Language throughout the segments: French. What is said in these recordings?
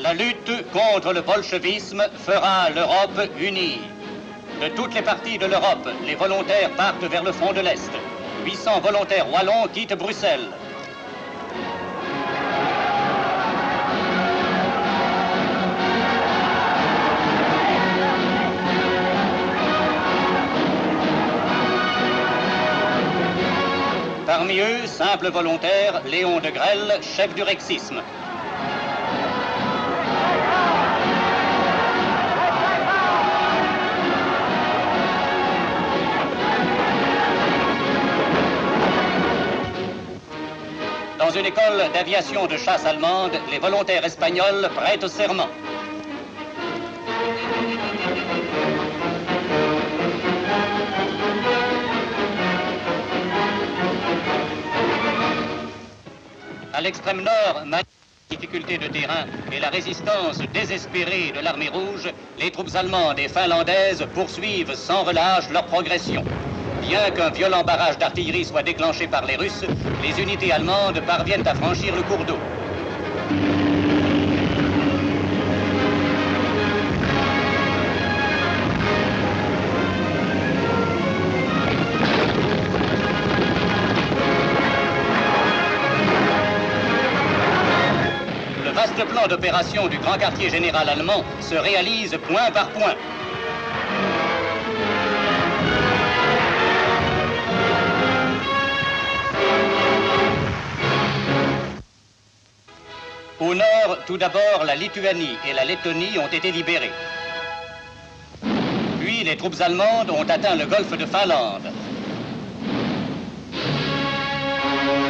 La lutte contre le bolchevisme fera l'Europe unie. De toutes les parties de l'Europe, les volontaires partent vers le front de l'Est. 800 volontaires wallons quittent Bruxelles. Parmi eux, simple volontaire, Léon de Grelle, chef du rexisme. Dans une école d'aviation de chasse allemande, les volontaires espagnols prêtent serment. À l'extrême nord, malgré les difficultés de terrain et la résistance désespérée de l'armée rouge, les troupes allemandes et finlandaises poursuivent sans relâche leur progression. Bien qu'un violent barrage d'artillerie soit déclenché par les Russes, les unités allemandes parviennent à franchir le cours d'eau. Le vaste plan d'opération du grand quartier général allemand se réalise point par point. Au nord, tout d'abord, la Lituanie et la Lettonie ont été libérées. Puis, les troupes allemandes ont atteint le golfe de Finlande.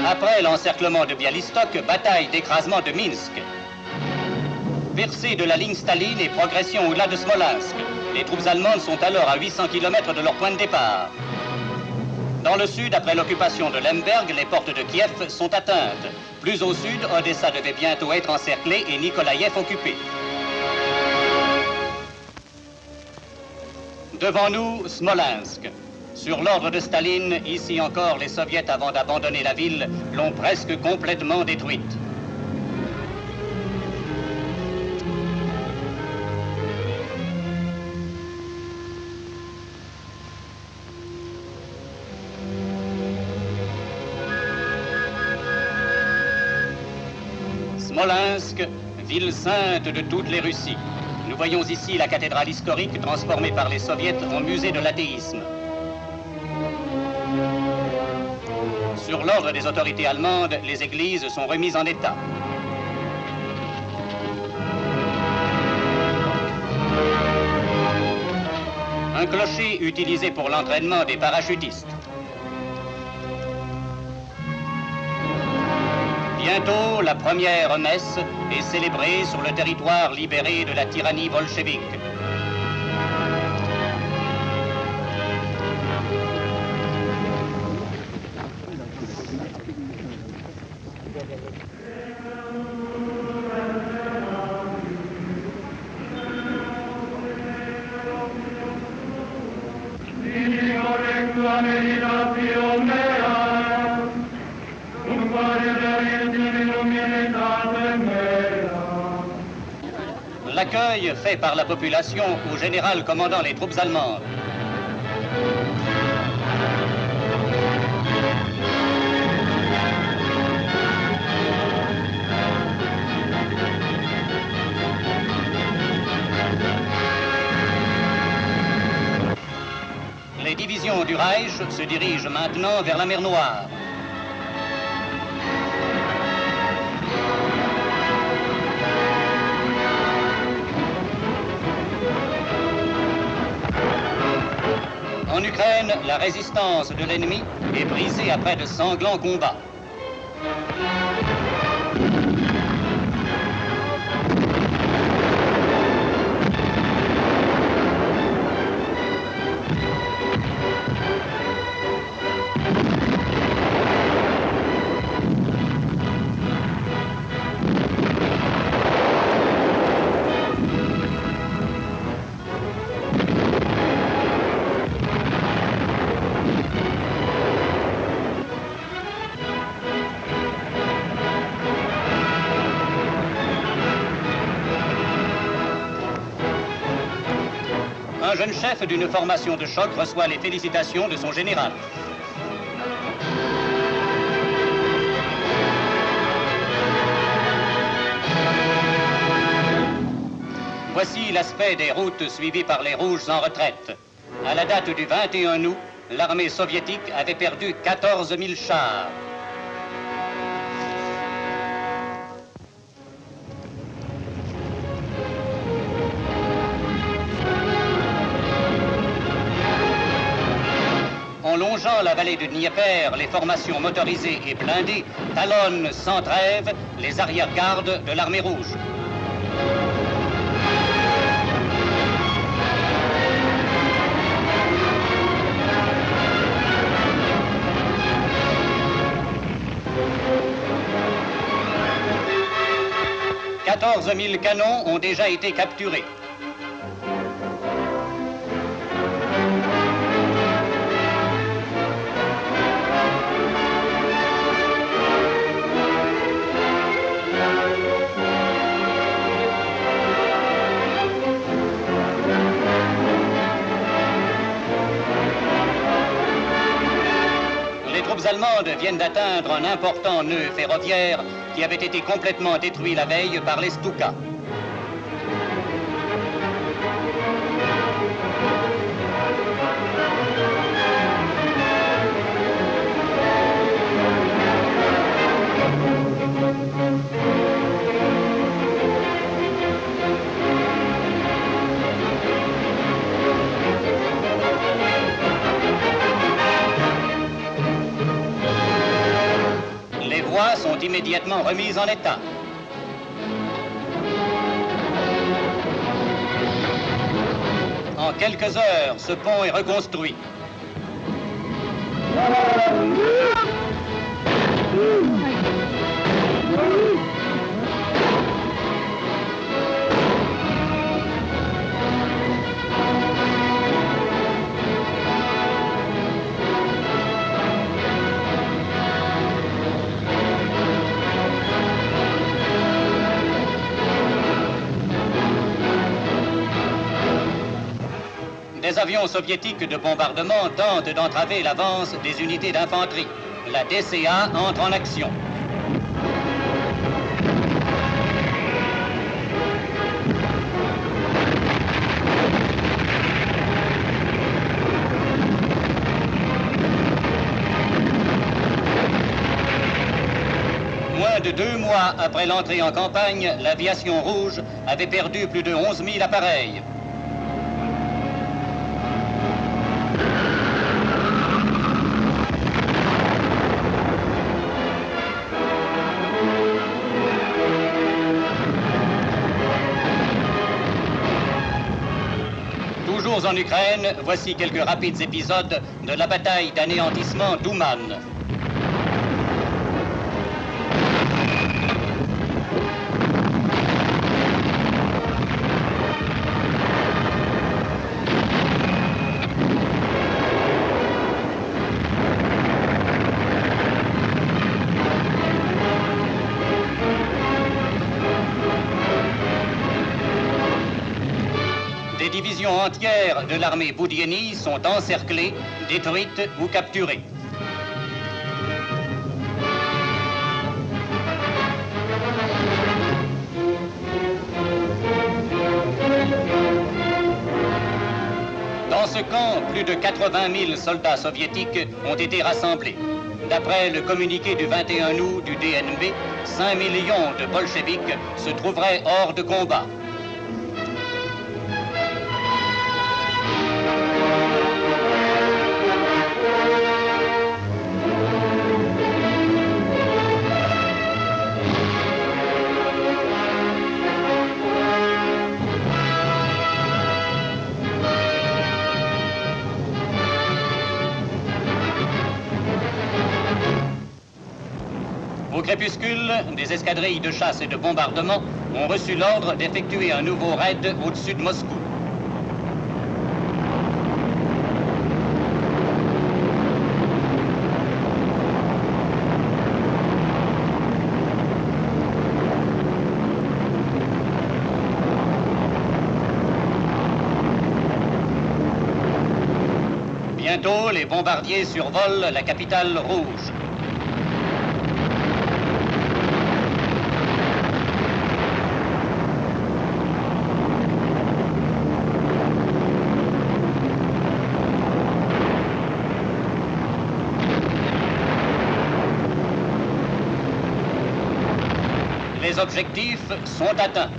Après l'encerclement de Bialystok, bataille d'écrasement de Minsk. Percée de la ligne Staline et progression au-delà de Smolensk. Les troupes allemandes sont alors à 800 km de leur point de départ. Dans le sud, après l'occupation de Lemberg, les portes de Kiev sont atteintes. Plus au sud, Odessa devait bientôt être encerclée et Nikolaïev occupé. Devant nous, Smolensk. Sur l'ordre de Staline, ici encore, les soviets, avant d'abandonner la ville, l'ont presque complètement détruite. Smolensk, ville sainte de toutes les Russies. Nous voyons ici la cathédrale historique transformée par les soviets en musée de l'athéisme. Sur l'ordre des autorités allemandes, les églises sont remises en état. Un clocher utilisé pour l'entraînement des parachutistes. Bientôt, la première messe est célébrée sur le territoire libéré de la tyrannie bolchevique. L'accueil fait par la population au général commandant les troupes allemandes. Les divisions du Reich se dirigent maintenant vers la mer Noire. En Ukraine, la résistance de l'ennemi est brisée après de sanglants combats. un jeune chef d'une formation de choc reçoit les félicitations de son général. Voici l'aspect des routes suivies par les Rouges en retraite. À la date du 21 août, l'armée soviétique avait perdu 14 000 chars. En longeant la vallée du Dniepr, les formations motorisées et blindées talonnent sans trêve les arrière-gardes de l'armée rouge. « 14 000 canons ont déjà été capturés. Les troupes allemandes viennent d'atteindre un important nœud ferroviaire qui avait été complètement détruit la veille par les Stukas. Les voies sont immédiatement remises en état. En quelques heures, ce pont est reconstruit. Des avions soviétiques de bombardement tentent d'entraver l'avance des unités d'infanterie. La DCA entre en action. Moins de 2 mois après l'entrée en campagne, l'aviation rouge avait perdu plus de 11 000 appareils. Toujours en Ukraine, voici quelques rapides épisodes de la bataille d'anéantissement d'Ouman. Des divisions entières de l'armée Boudieni sont encerclées, détruites ou capturées. Dans ce camp, plus de 80 000 soldats soviétiques ont été rassemblés. D'après le communiqué du 21 août du DNB, 5 millions de bolcheviks se trouveraient hors de combat. Au crépuscule, des escadrilles de chasse et de bombardement ont reçu l'ordre d'effectuer un nouveau raid au-dessus de Moscou. Bientôt, les bombardiers survolent la capitale rouge. Les objectifs sont atteints.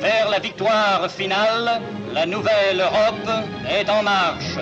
Vers la victoire finale, la nouvelle Europe est en marche.